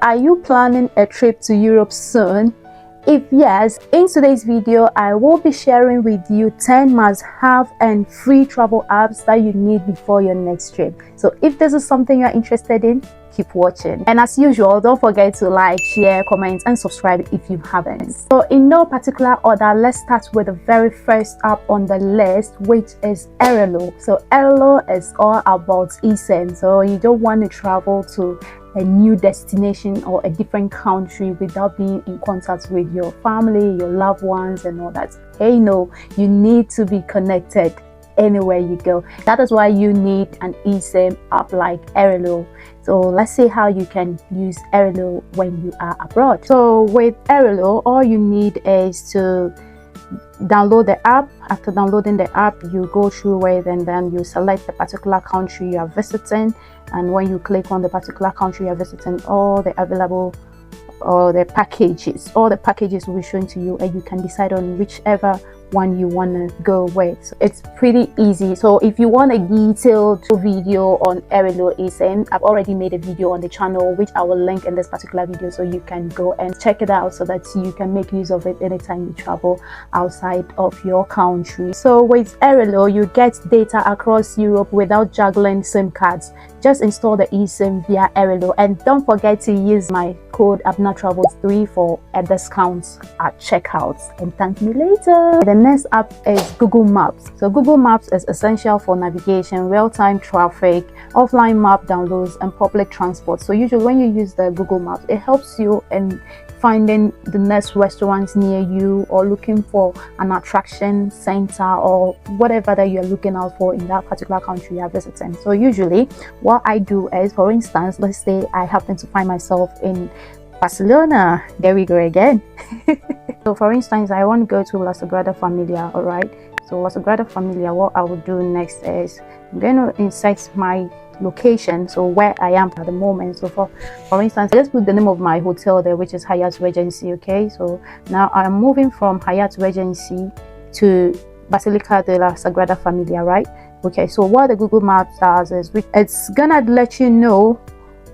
Are you planning a trip to Europe soon? If yes, in today's video, I will be sharing with you 10 must-have and free travel apps that you need before your next trip. So if this is something you're interested in, keep watching. And as usual, don't forget to like, share, comment, and subscribe if you haven't. So in no particular order, let's start with the very first app on the list, which is Erelo. So Erelo is all about eSIM. So you don't want to travel to a new destination or a different country without being in contact with your family, your loved ones, and all that. Hey, no, you need to be connected anywhere you go. That is why you need an eSIM app like Erelo. So let's see how you can use Erelo when you are abroad. So with Erelo, all you need is to download the app. After downloading the app, you go through it and then you select the particular country you are visiting, and when you click on the particular country you are visiting, all the available all the packages will be shown to you, and you can decide on whichever one you want to go with. So it's pretty easy. So if you want a detailed video on Erelo eSIM, I've already made a video on the channel which I will link in this particular video, so you can go and check it out so that you can make use of it anytime you travel outside of your country. So with Erelo, you get data across Europe without juggling SIM cards. Just install the eSIM via Erelo, and don't forget to use my code ABNATRAVELS3 for a discount at checkout, and thank me later. The next app is Google Maps. So Google Maps is essential for navigation, real-time traffic, offline map downloads, and public transport. So usually when you use the Google Maps, it helps you in finding the next restaurants near you, or looking for an attraction center, or whatever that you're looking out for in that particular country you're visiting. So usually what I do is, for instance, let's say I happen to find myself in Barcelona. There we go again. So for instance, I want to go to La Sagrada Familia. All right, so La Sagrada Familia, what I will do next is I'm going to insert my location, so where I am at the moment. So for instance, let's put the name of my hotel there, which is Hyatt Regency. Okay, so now I'm moving from Hyatt Regency to Basilica de la Sagrada Familia, right? Okay, so what the Google Maps does is it's gonna let you know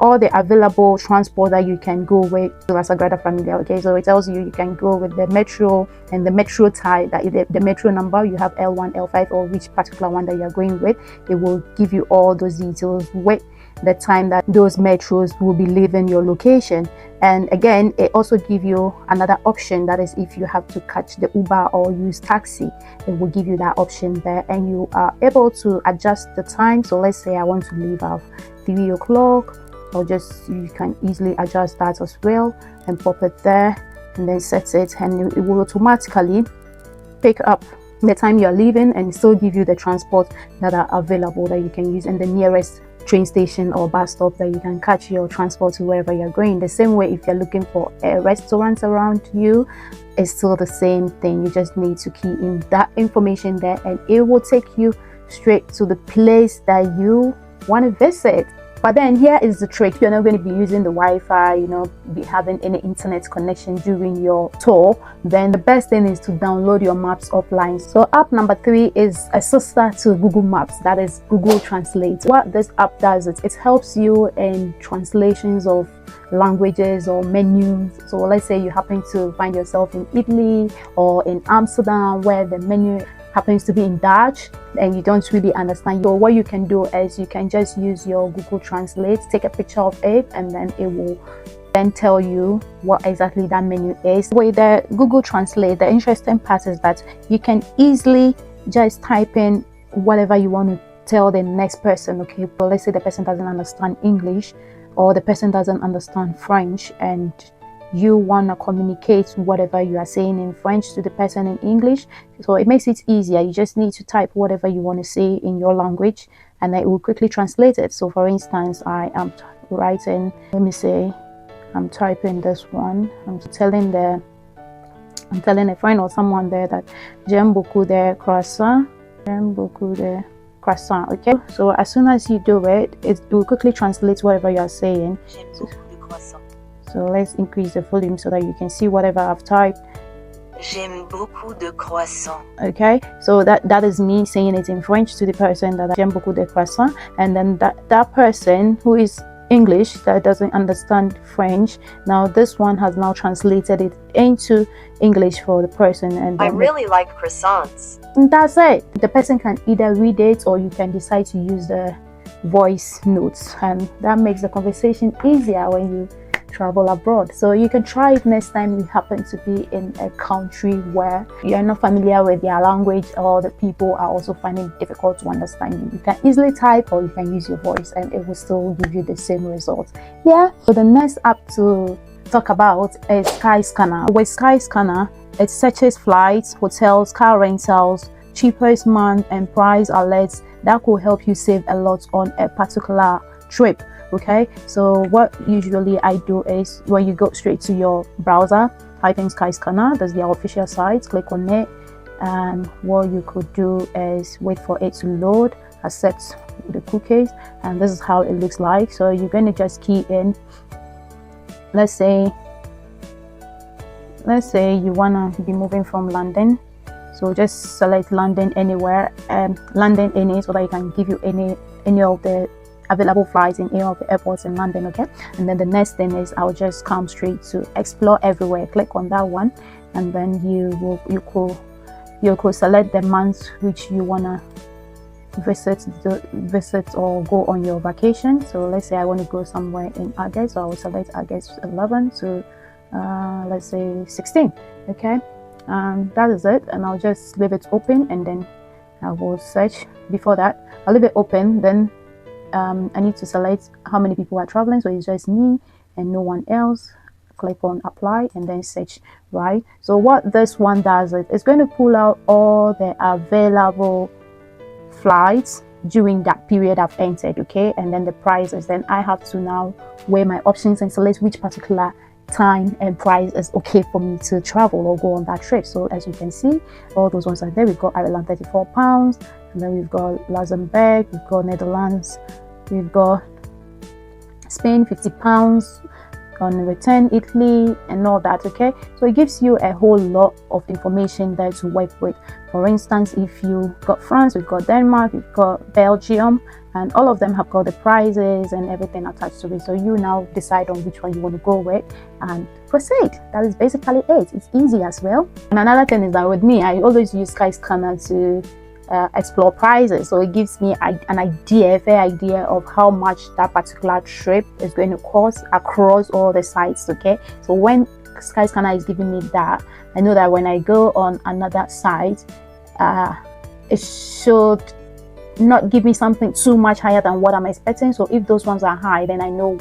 all the available transport that you can go with to La Sagrada Familia. Okay, so it tells you can go with the metro and the metro type, that the metro number, you have L1, L5, or which particular one that you are going with. It will give you all those details with the time that those metros will be leaving your location. And again, it also gives you another option, that is if you have to catch the Uber or use taxi, it will give you that option there, and you are able to adjust the time. So let's say I want to leave at 3 o'clock, or you can easily adjust that as well and pop it there and then set it, and it will automatically pick up the time you're leaving and still give you the transport that are available that you can use in the nearest train station or bus stop that you can catch your transport to wherever you're going. The same way, if you're looking for a restaurant around you, it's still the same thing. You just need to key in that information there, and it will take you straight to the place that you want to visit. But then here is the trick: you're not going to be using the Wi-Fi, be having any internet connection during your tour. Then the best thing is to download your maps offline. So app number 3 is a sister to Google Maps, that is Google Translate. What this app does is it helps you in translations of languages or menus. So let's say you happen to find yourself in Italy or in Amsterdam, where the menu happens to be in Dutch and you don't really understand. So what you can do is you can just use your Google Translate, take a picture of it, and then it will then tell you what exactly that menu is. With the Google Translate, the interesting part is that you can easily just type in whatever you want to tell the next person. Okay, but let's say the person doesn't understand English, or the person doesn't understand French, and you want to communicate whatever you are saying in French to the person in English. So it makes it easier. You just need to type whatever you want to say in your language, and it will quickly translate it. So for instance, I am writing, let me say I'm typing this one, I'm telling a friend or someone there that j'aime beaucoup de croissant, okay? So as soon as you do it, it will quickly translate whatever you are saying. So let's increase the volume so that you can see whatever I've typed. J'aime beaucoup de croissants. Okay, so that is me saying it in French to the person that j'aime beaucoup de croissants, and then that person who is English, that doesn't understand French. Now this one has now translated it into English for the person, and I really like croissants. that's it. The person can either read it, or you can decide to use the voice notes, and that makes the conversation easier when you travel abroad. So you can try it next time you happen to be in a country where you're not familiar with their language, or the people are also finding it difficult to understand you. You can easily type, or you can use your voice, and it will still give you the same results. Yeah. So the next app to talk about is Skyscanner. With Skyscanner, it searches flights, hotels, car rentals, cheapest month, and price alerts that could help you save a lot on a particular trip. Okay, so what usually I do is, when you go straight to your browser, type in Skyscanner, that's their official site, click on it, and what you could do is wait for it to load, accept the cookies, and this is how it looks like. So you're going to just key in, let's say you want to be moving from London, so just select London anywhere, and London any, so that you can give you any of the available flights in any of the airports in London. Okay, and then the next thing is, I'll just come straight to explore everywhere. Click on that one, and then you could select the months which you wanna visit or go on your vacation. So let's say I want to go somewhere in August, so I will select August 11 to let's say 16. Okay, that is it, and I'll just leave it open, and then I will search. Before that, I'll leave it open, then I need to select how many people are traveling, so it's just me and no one else. Click on apply and then search. Right, so what this one does is, it's going to pull out all the available flights during that period I've entered. Okay, and then the prices, then I have to now weigh my options and select which particular time and price is okay for me to travel or go on that trip. So as you can see, all those ones are there. We've got Ireland, £34, and then we've got Luxembourg, we've got Netherlands, we've got Spain, £50 on return, Italy, and all that. Okay, so it gives you a whole lot of information there to work with. For instance, if you got France, we've got Denmark, we've got Belgium, and all of them have got the prices and everything attached to it. So you now decide on which one you want to go with and proceed. That is basically it. It's easy as well. And another thing is that with me, I always use Skyscanner to explore prices, so it gives me a fair idea of how much that particular trip is going to cost across all the sites. Okay, so when Skyscanner is giving me that, I know that when I go on another site, it should not give me something too much higher than what I'm expecting. So if those ones are high, then I know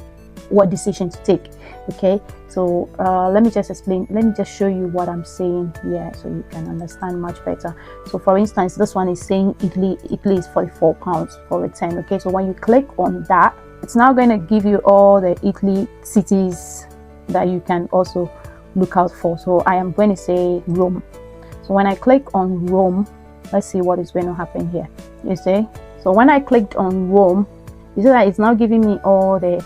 what decision to take. Okay, so let me just show you what I'm saying here, so you can understand much better. So for instance, this one is saying Italy is £44 for return. Okay, so when you click on that, it's now going to give you all the Italy cities that you can also look out for. So I am going to say Rome. So when I click on Rome, let's see what is going to happen here. You see, so when I clicked on Rome, you see that it's now giving me all the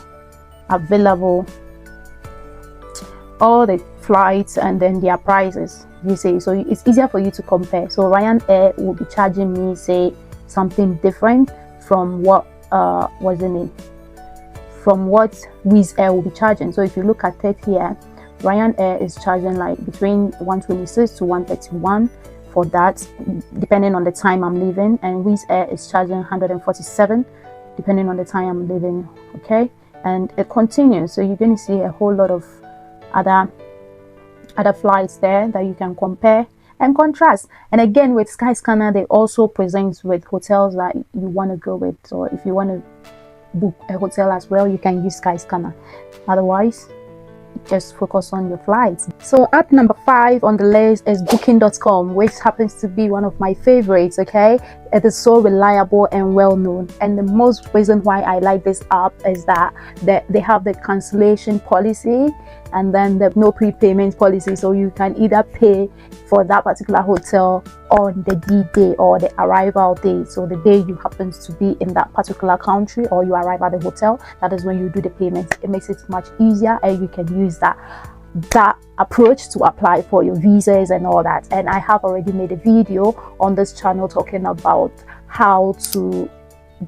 available, all the flights and then their prices. You see, so it's easier for you to compare. So Ryanair will be charging me, say, something different from what from what Wizz Air will be charging. So if you look at it here, Ryanair is charging like between 126 to 131 for that, depending on the time I'm leaving, and Wizz Air is charging 147 depending on the time I'm leaving. Okay, and it continues, so you're going to see a whole lot of other flights there that you can compare and contrast. And again, with Skyscanner, they also present with hotels that you want to go with. So if you want to book a hotel as well, you can use Skyscanner. Otherwise, just focus on your flights. So app number 5 on the list is booking.com, which happens to be one of my favorites. Okay, it is so reliable and well known, and the most reason why I like this app is that they have the cancellation policy and then the no prepayment policy. So you can either pay for that particular hotel on the D-day or the arrival day. So the day you happen to be in that particular country or you arrive at the hotel, that is when you do the payment. It makes it much easier, and you can use that approach to apply for your visas and all that. And I have already made a video on this channel talking about how to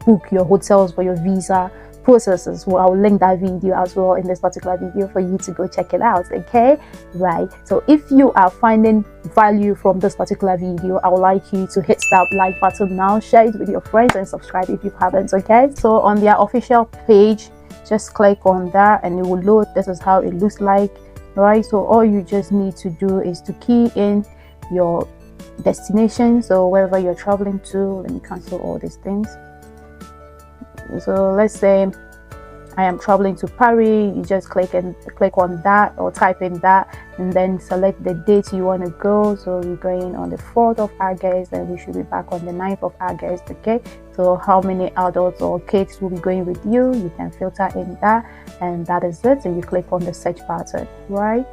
book your hotels for your visa processes. Well, I'll link that video as well in this particular video for you to go check it out. Okay, right? So if you are finding value from this particular video, I would like you to hit that like button now, share it with your friends, and subscribe if you haven't. Okay, so on their official page, just click on that and it will load. This is how it looks like, right? So all you just need to do is to key in your destination, so wherever you're traveling to. Let me cancel all these things. So let's say I am traveling to Paris. You just click on that, or type in that, and then select the date you want to go. So we're going on the 4th of August, and we should be back on the 9th of August. Okay, so how many adults or kids will be going with you? You can filter in that, and that is it. And you click on the search button, right?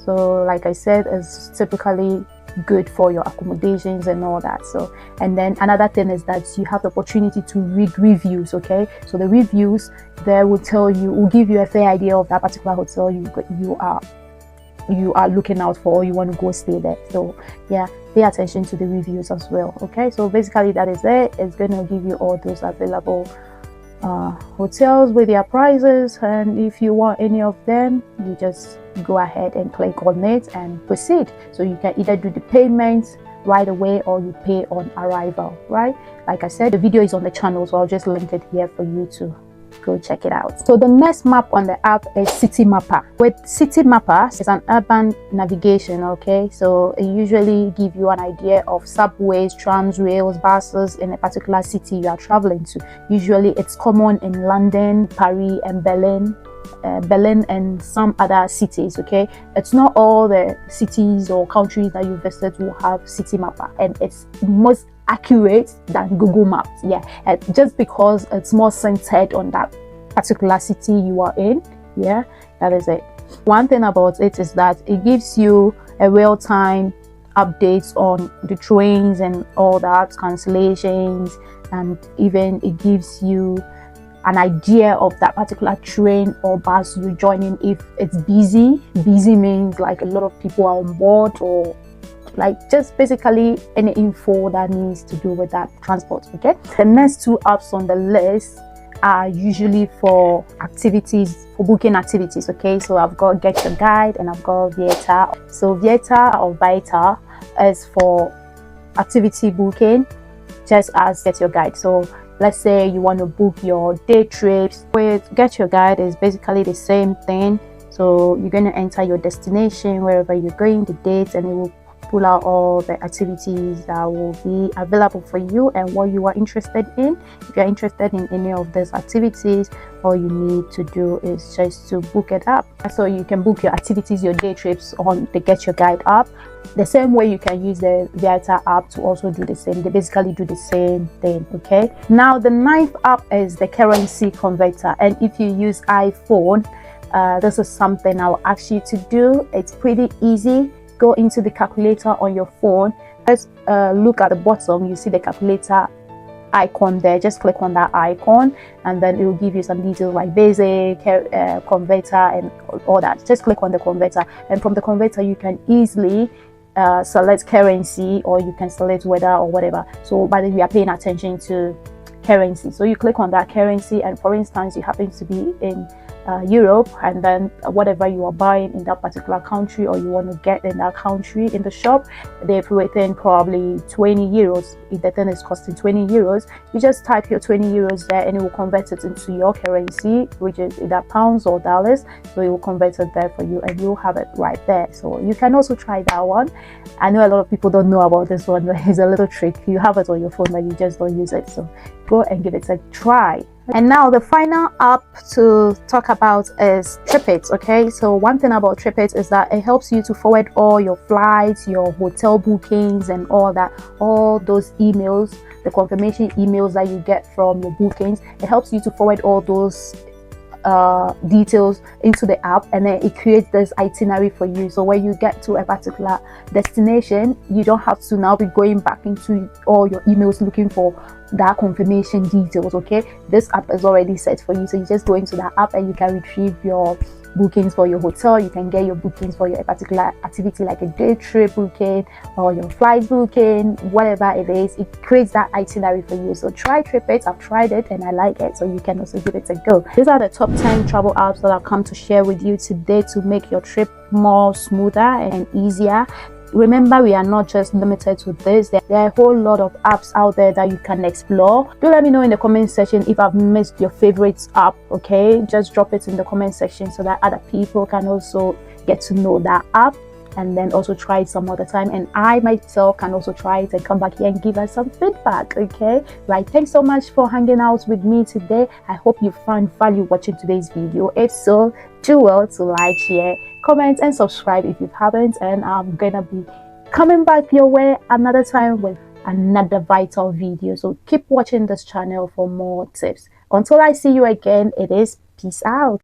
So like I said, it's typically good for your accommodations and all that. So, and then another thing is that you have the opportunity to read reviews. Okay, so the reviews there will give you a fair idea of that particular hotel you are looking out for, or you want to go stay there. So yeah, pay attention to the reviews as well. Okay, so basically that is it. It's going to give you all those available hotels with their prices, and if you want any of them, you just go ahead and click on it and proceed. So you can either do the payments right away, or you pay on arrival, right? Like I said, the video is on the channel, so I'll just link it here for you to go check it out. So the next map on the app is City Mapper. With City Mapper, it's an urban navigation. Okay, so it usually give you an idea of subways, trams, rails, buses in a particular city you are traveling to. Usually it's common in London, Paris, and Berlin and some other cities. Okay, it's not all the cities or countries that you visit will have City Mapper, and it's most accurate than Google Maps. Yeah, just because it's more centered on that particular city you are in. Yeah, that is it. One thing about it is that it gives you a real-time updates on the trains and all that, cancellations, and even it gives you an idea of that particular train or bus you're joining if it's busy. Busy means like a lot of people are on board, or like just basically any info that needs to do with that transport. Okay, the next two apps on the list are usually for activities, for booking activities. Okay, so I've got Get Your Guide and I've got Vieta. So Vieta or Vita is for activity booking, just as Get Your Guide. So let's say you want to book your day trips. With Get Your Guide is basically the same thing. So you're going to enter your destination, wherever you're going, the dates, and it will pull out all the activities that will be available for you and what you are interested in. If you're interested in any of these activities, all you need to do is just to book it up. So you can book your activities, your day trips on the Get Your Guide app. The same way you can use the Vieta app to also do the same. They basically do the same thing. Okay, now the ninth app is the currency converter, and if you use iPhone, this is something I'll ask you to do. It's pretty easy. Go into the calculator on your phone. Let's look at the bottom. You see the calculator icon there. Just click on that icon, and then it will give you some details like basic, converter, and all that. Just click on the converter, and from the converter you can easily select currency, or you can select weather or whatever. So by the way, we are paying attention to currency. So you click on that currency, and for instance, you happen to be in Europe, and then whatever you are buying in that particular country, or you want to get in that country in the shop, they've written probably 20 euros. If the thing is costing 20 euros, you just type your 20 euros there, and it will convert it into your currency, which is either pounds or dollars. So it will convert it there for you, and you'll have it right there. So you can also try that one. I know a lot of people don't know about this one, but it's a little trick. You have it on your phone, but you just don't use it. So go and give it a try. And now the final app to talk about is TripIt. Okay, so one thing about TripIt is that it helps you to forward all your flights, your hotel bookings, and all that, all those emails, the confirmation emails that you get from your bookings. It helps you to forward all those details into the app, and then it creates this itinerary for you. So when you get to a particular destination, you don't have to now be going back into all your emails looking for that confirmation details. Okay, this app is already set for you, so you just go into that app and you can retrieve your bookings for your hotel, you can get your bookings for your particular activity, like a day trip booking or your flight booking, whatever it is. It creates that itinerary for you. So try TripIt. I've tried it and I like it, so you can also give it a go. These are the top 10 travel apps that I've come to share with you today to make your trip more smoother and easier. Remember, we are not just limited to this. There are a whole lot of apps out there that you can explore. Do let me know in the comment section if I've missed your favorite app. Okay, just drop it in the comment section so that other people can also get to know that app and then also try it some other time, and I myself can also try it and come back here and give us some feedback. Okay, right, thanks so much for hanging out with me today. I hope you found value watching today's video. If so, do well to like, share, comment and subscribe if you haven't, and I'm gonna be coming back your way another time with another vital video. So keep watching this channel for more tips. Until I see you again, it is peace out.